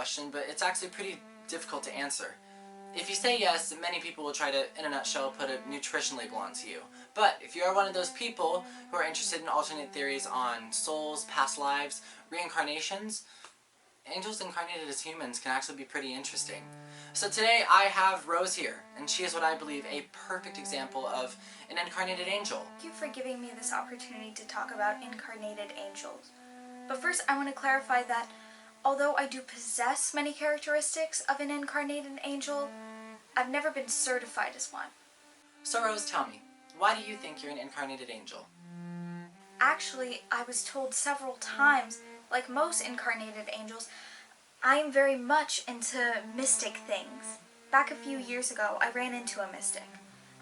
question, but it's actually pretty difficult to answer. If you say yes, many people will try to, in a nutshell, put a nutrition label onto you. But if you are one of those people who are interested in alternate theories on souls, past lives, reincarnations, angels incarnated as humans can actually be pretty interesting. So today I have Rose here, and she is what I believe a perfect example of an incarnated angel. Thank you for giving me this opportunity to talk about incarnated angels. But first I want to clarify that although I do possess many characteristics of an incarnated angel, I've never been certified as one. So Rose, tell me, why do you think you're an incarnated angel? Actually, I was told several times, like most incarnated angels, I am very much into mystic things. Back a few years ago, I ran into a mystic.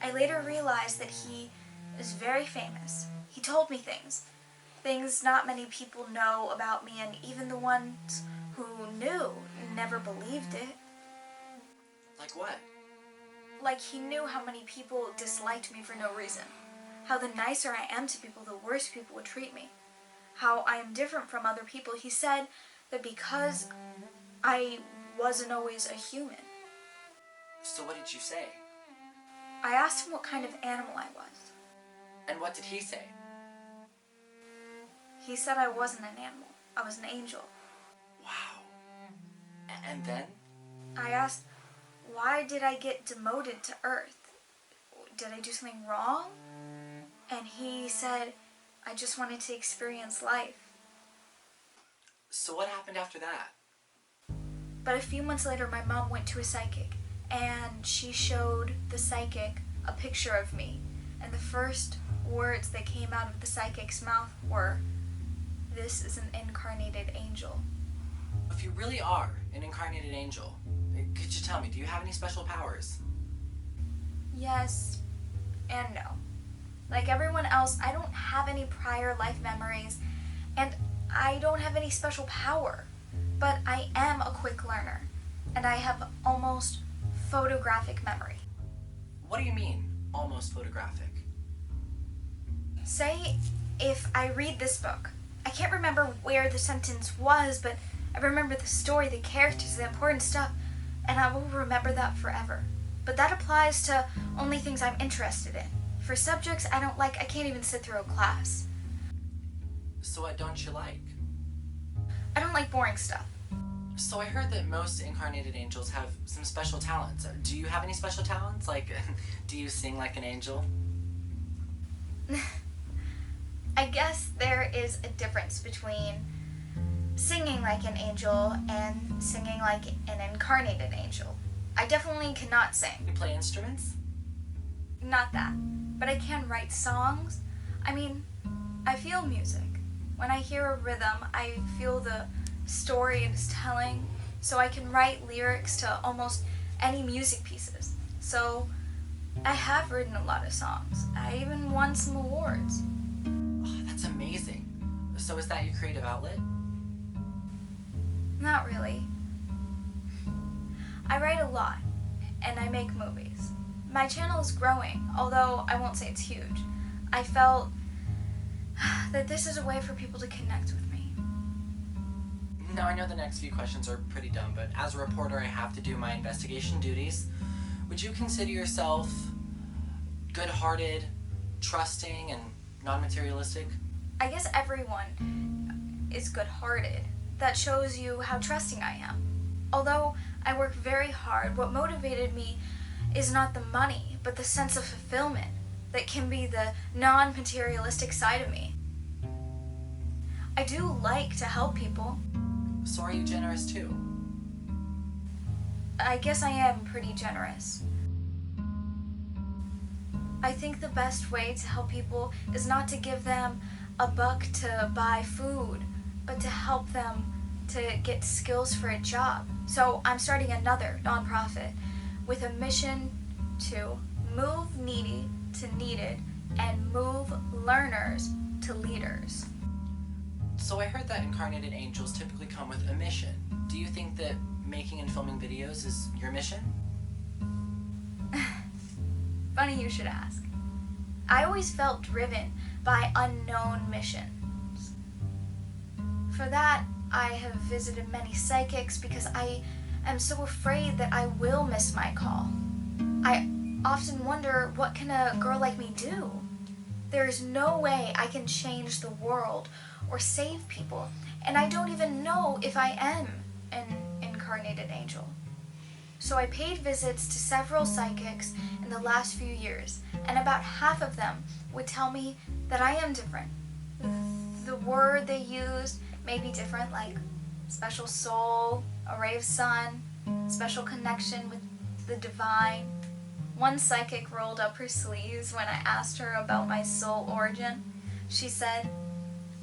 I later realized that he is very famous. He told me things not many people know about me, and even the ones who knew never believed it. Like what? Like he knew how many people disliked me for no reason. How the nicer I am to people, the worse people would treat me. How I am different from other people. He said that because I wasn't always a human. So what did you say? I asked him what kind of animal I was. And what did he say? He said I wasn't an animal. I was an angel. Wow. And then? I asked, why did I get demoted to Earth? Did I do something wrong? And he said, I just wanted to experience life. So what happened after that? But a few months later, my mom went to a psychic, and she showed the psychic a picture of me. And the first words that came out of the psychic's mouth were, "This is an incarnated angel." If you really are an incarnated angel, could you tell me, do you have any special powers? Yes and no. Like everyone else, I don't have any prior life memories, and I don't have any special power. But I am a quick learner, and I have almost photographic memory. What do you mean, almost photographic? Say if I read this book, I can't remember where the sentence was, but I remember the story, the characters, the important stuff, and I will remember that forever. But that applies to only things I'm interested in. For subjects I don't like, I can't even sit through a class. So what don't you like? I don't like boring stuff. So I heard that most incarnated angels have some special talents. Do you have any special talents? Like, do you sing like an angel? I guess there is a difference between singing like an angel and singing like an incarnated angel. I definitely cannot sing. You play instruments? Not that. But I can write songs. I mean, I feel music. When I hear a rhythm, I feel the story it is telling, so I can write lyrics to almost any music pieces. So I have written a lot of songs. I even won some awards. Oh, that's amazing. So is that your creative outlet? Not really. I write a lot, and I make movies. My channel is growing, although I won't say it's huge. I felt that this is a way for people to connect with me. Now, I know the next few questions are pretty dumb, but as a reporter, I have to do my investigation duties. Would you consider yourself good-hearted, trusting, and non-materialistic? I guess everyone is good-hearted. That shows you how trusting I am. Although I work very hard, what motivated me is not the money, but the sense of fulfillment that can be the non-materialistic side of me. I do like to help people. So are you generous too? I guess I am pretty generous. I think the best way to help people is not to give them a buck to buy food, but to help them to get skills for a job. So I'm starting another nonprofit with a mission to move needy to needed and move learners to leaders. So I heard that incarnated angels typically come with a mission. Do you think that making and filming videos is your mission? Funny you should ask. I always felt driven by unknown missions. For that, I have visited many psychics because I am so afraid that I will miss my call. I often wonder, what can a girl like me do? There is no way I can change the world or save people, and I don't even know if I am an incarnated angel. So I paid visits to several psychics in the last few years, and about half of them would tell me that I am different. The word they used may be different, like special soul, a ray of sun, special connection with the divine. One psychic rolled up her sleeves when I asked her about my soul origin. She said,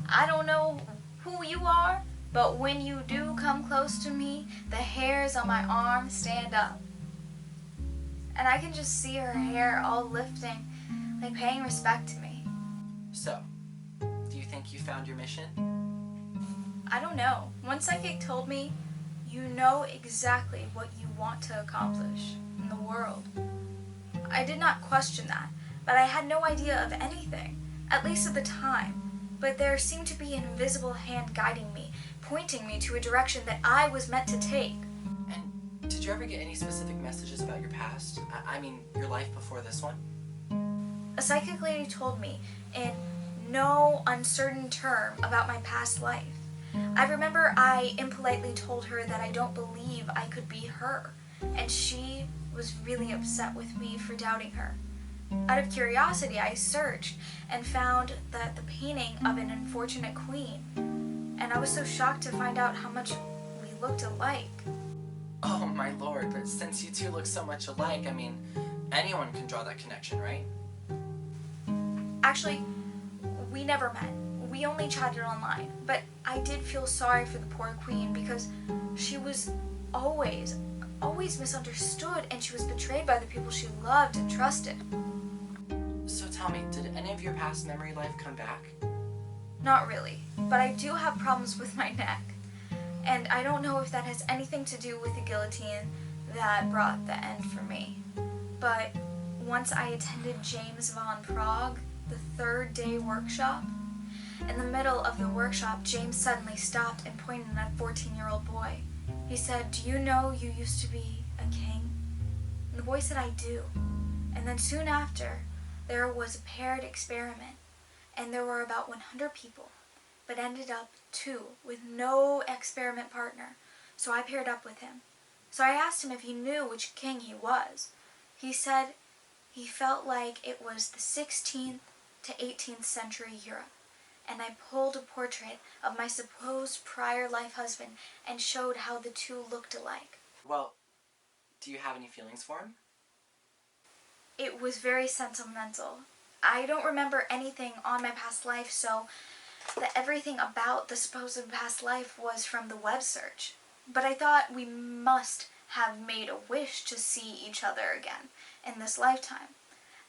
"I don't know who you are, but when you do come close to me, the hairs on my arm stand up." And I can just see her hair all lifting, like paying respect to me. So, do you think you found your mission? I don't know. One psychic told me, "You know exactly what you want to accomplish in the world." I did not question that, but I had no idea of anything, at least at the time. But there seemed to be an invisible hand guiding me, pointing me to a direction that I was meant to take. And did you ever get any specific messages about your past? I mean, your life before this one? A psychic lady told me in no uncertain term about my past life. I remember I impolitely told her that I don't believe I could be her, and she was really upset with me for doubting her. Out of curiosity, I searched and found that the painting of an unfortunate queen, and I was so shocked to find out how much we looked alike. Oh my lord, but since you two look so much alike, I mean, anyone can draw that connection, right? Actually, we never met. We only chatted online, but I did feel sorry for the poor queen because she was always misunderstood, and she was betrayed by the people she loved and trusted. So tell me, did any of your past memory life come back? Not really, but I do have problems with my neck, and I don't know if that has anything to do with the guillotine that brought the end for me. But once I attended James Van Prague, the third day workshop. In the middle of the workshop, James suddenly stopped and pointed at a 14-year-old boy. He said, "Do you know you used to be a king?" And the boy said, "I do." And then soon after, there was a paired experiment, and there were about 100 people, but ended up 2 with no experiment partner. So I paired up with him. So I asked him if he knew which king he was. He said he felt like it was the 16th to 18th century Europe. And I pulled a portrait of my supposed prior life husband and showed how the two looked alike. Well, do you have any feelings for him? It was very sentimental. I don't remember anything on my past life, so that everything about the supposed past life was from the web search. But I thought we must have made a wish to see each other again in this lifetime.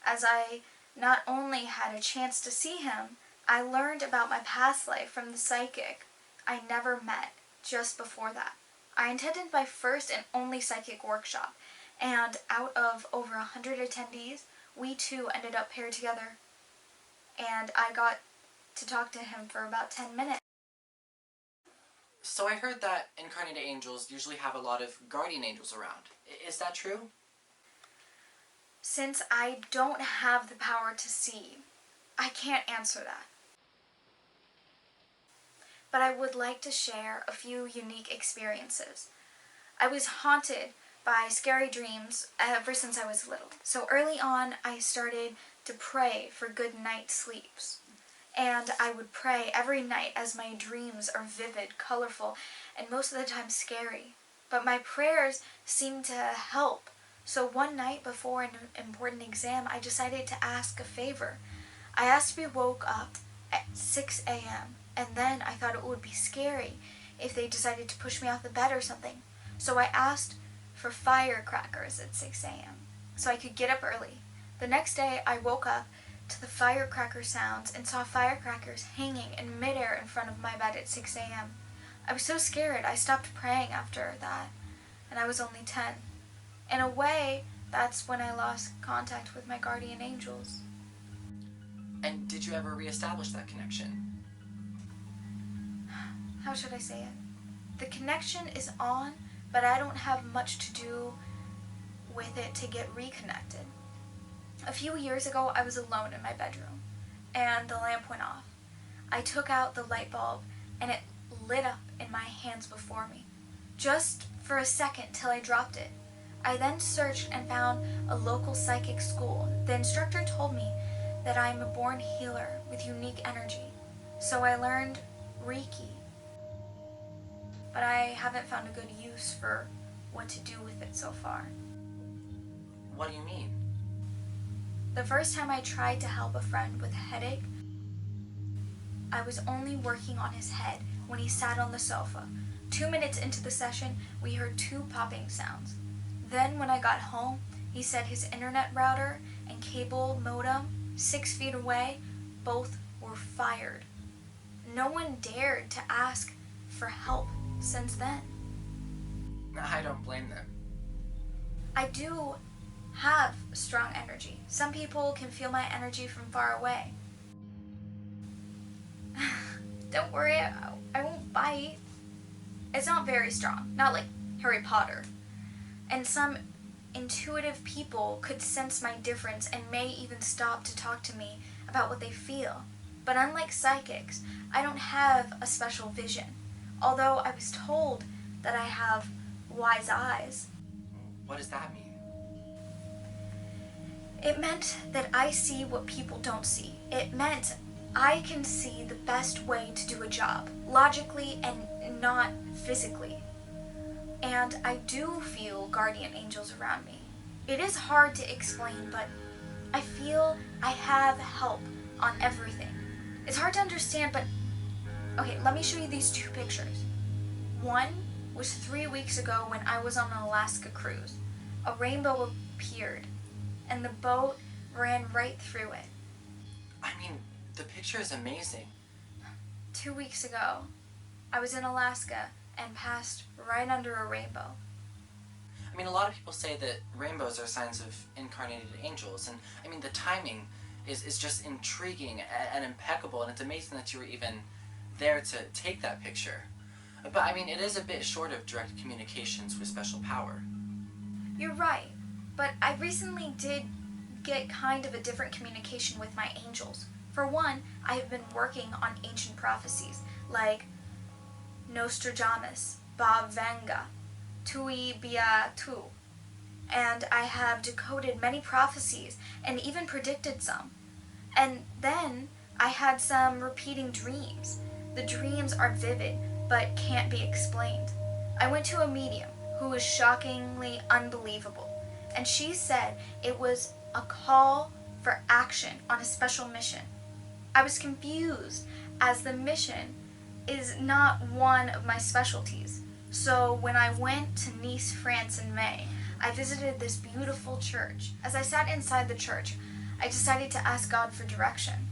As I not only had a chance to see him, I learned about my past life from the psychic I never met just before that. I attended my first and only psychic workshop, and out of over 100 attendees, we two ended up paired together, and I got to talk to him for about 10 minutes. So I heard that incarnated angels usually have a lot of guardian angels around. Is that true? Since I don't have the power to see, I can't answer that. But I would like to share a few unique experiences. I was haunted by scary dreams ever since I was little. So early on, I started to pray for good night sleeps. And I would pray every night as my dreams are vivid, colorful, and most of the time scary. But my prayers seemed to help. So one night before an important exam, I decided to ask a favor. I asked to be woke up at 6 a.m. And then I thought it would be scary if they decided to push me off the bed or something. So I asked for firecrackers at 6 a.m. so I could get up early. The next day I woke up to the firecracker sounds and saw firecrackers hanging in midair in front of my bed at 6 a.m. I was so scared I stopped praying after that, and I was only 10. In a way, that's when I lost contact with my guardian angels. And did you ever reestablish that connection? How should I say it? The connection is on, but I don't have much to do with it to get reconnected. A few years ago, I was alone in my bedroom, and the lamp went off. I took out the light bulb, and it lit up in my hands before me, just for a second till I dropped it. I then searched and found a local psychic school. The instructor told me that I am a born healer with unique energy, so I learned Reiki. But I haven't found a good use for what to do with it so far. What do you mean? The first time I tried to help a friend with a headache, I was only working on his head when he sat on the sofa. 2 minutes into the session, we heard 2 popping sounds. Then when I got home, he said his internet router and cable modem 6 feet away, both were fired. No one dared to ask for help since then. I don't blame them. I do have strong energy. Some people can feel my energy from far away. Don't worry, I won't bite. It's not very strong, not like Harry Potter. And some intuitive people could sense my difference and may even stop to talk to me about what they feel. But unlike psychics, I don't have a special vision. Although I was told that I have wise eyes. What does that mean? It meant that I see what people don't see. It meant I can see the best way to do a job, logically and not physically. And I do feel guardian angels around me. It is hard to explain, but I feel I have help on everything. It's hard to understand, but okay, let me show you these 2 pictures. One was 3 weeks ago when I was on an Alaska cruise. A rainbow appeared, and the boat ran right through it. I mean, the picture is amazing. 2 weeks ago, I was in Alaska and passed right under a rainbow. I mean, a lot of people say that rainbows are signs of incarnated angels, and I mean, the timing is just intriguing and impeccable, and it's amazing that you were even there to take that picture. But I mean, it is a bit short of direct communications with special power. You're right, but I recently did get kind of a different communication with my angels. For one, I have been working on ancient prophecies like Nostradamus, Bob Vanga, Tui Bia Tu, and I have decoded many prophecies and even predicted some. And then I had some repeating dreams. The dreams are vivid but can't be explained. I went to a medium who was shockingly unbelievable, and she said it was a call for action on a special mission. I was confused as the mission is not one of my specialties. So when I went to Nice, France in May, I visited this beautiful church. As I sat inside the church, I decided to ask God for direction.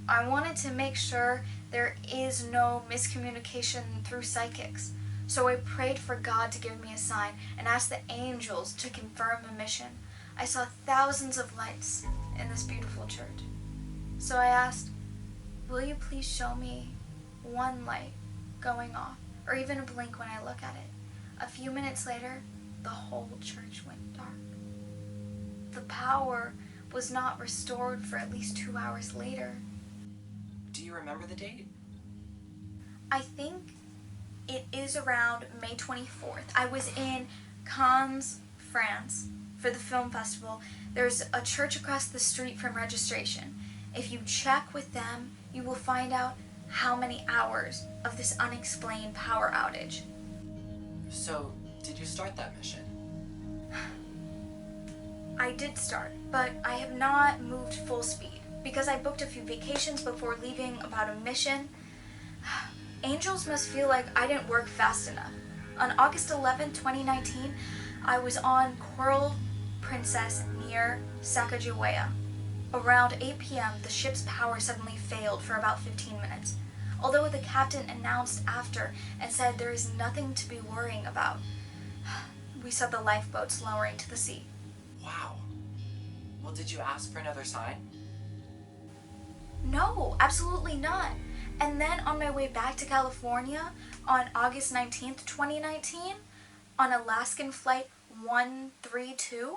I wanted to make sure there is no miscommunication through psychics. So I prayed for God to give me a sign and asked the angels to confirm the mission. I saw thousands of lights in this beautiful church. So I asked, will you please show me one light going off, or even a blink when I look at it? A few minutes later, the whole church went dark. The power was not restored for at least 2 hours later. Do you remember the date? I think it is around May 24th. I was in Cannes, France for the film festival. There's a church across the street from registration. If you check with them, you will find out how many hours of this unexplained power outage. So, did you start that mission? I did start, but I have not moved full speed because I booked a few vacations before leaving about a mission. Angels must feel like I didn't work fast enough. On August 11, 2019, I was on Coral Princess near Sacagawea. Around 8 p.m., the ship's power suddenly failed for about 15 minutes. Although the captain announced after and said there is nothing to be worrying about, we saw the lifeboats lowering to the sea. Wow. Well, did you ask for another sign? No, absolutely not. And then on my way back to California on August 19th, 2019, on Alaskan Flight 132,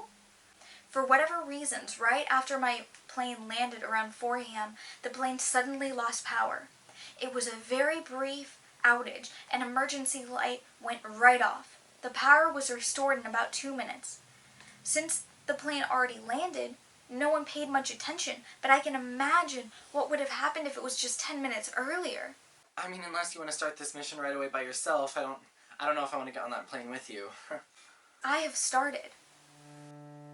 for whatever reasons, right after my plane landed around 4 a.m., the plane suddenly lost power. It was a very brief outage. An emergency light went right off. The power was restored in about 2 minutes. Since the plane already landed, no one paid much attention, but I can imagine what would have happened if it was just 10 minutes earlier. I mean, unless you want to start this mission right away by yourself, I don't know if I want to get on that plane with you. I have started.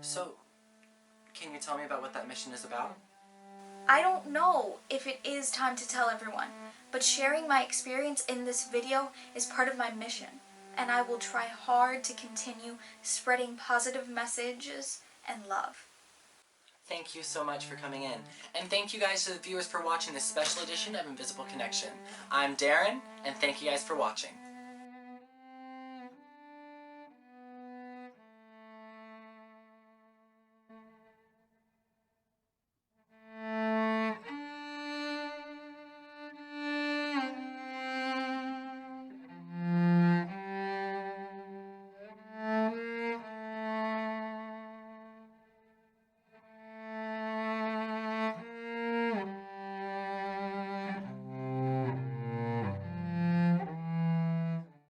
So, can you tell me about what that mission is about? I don't know if it is time to tell everyone, but sharing my experience in this video is part of my mission, and I will try hard to continue spreading positive messages and love. Thank you so much for coming in. And thank you guys to the viewers for watching this special edition of Invisible Connection. I'm Darren, and thank you guys for watching.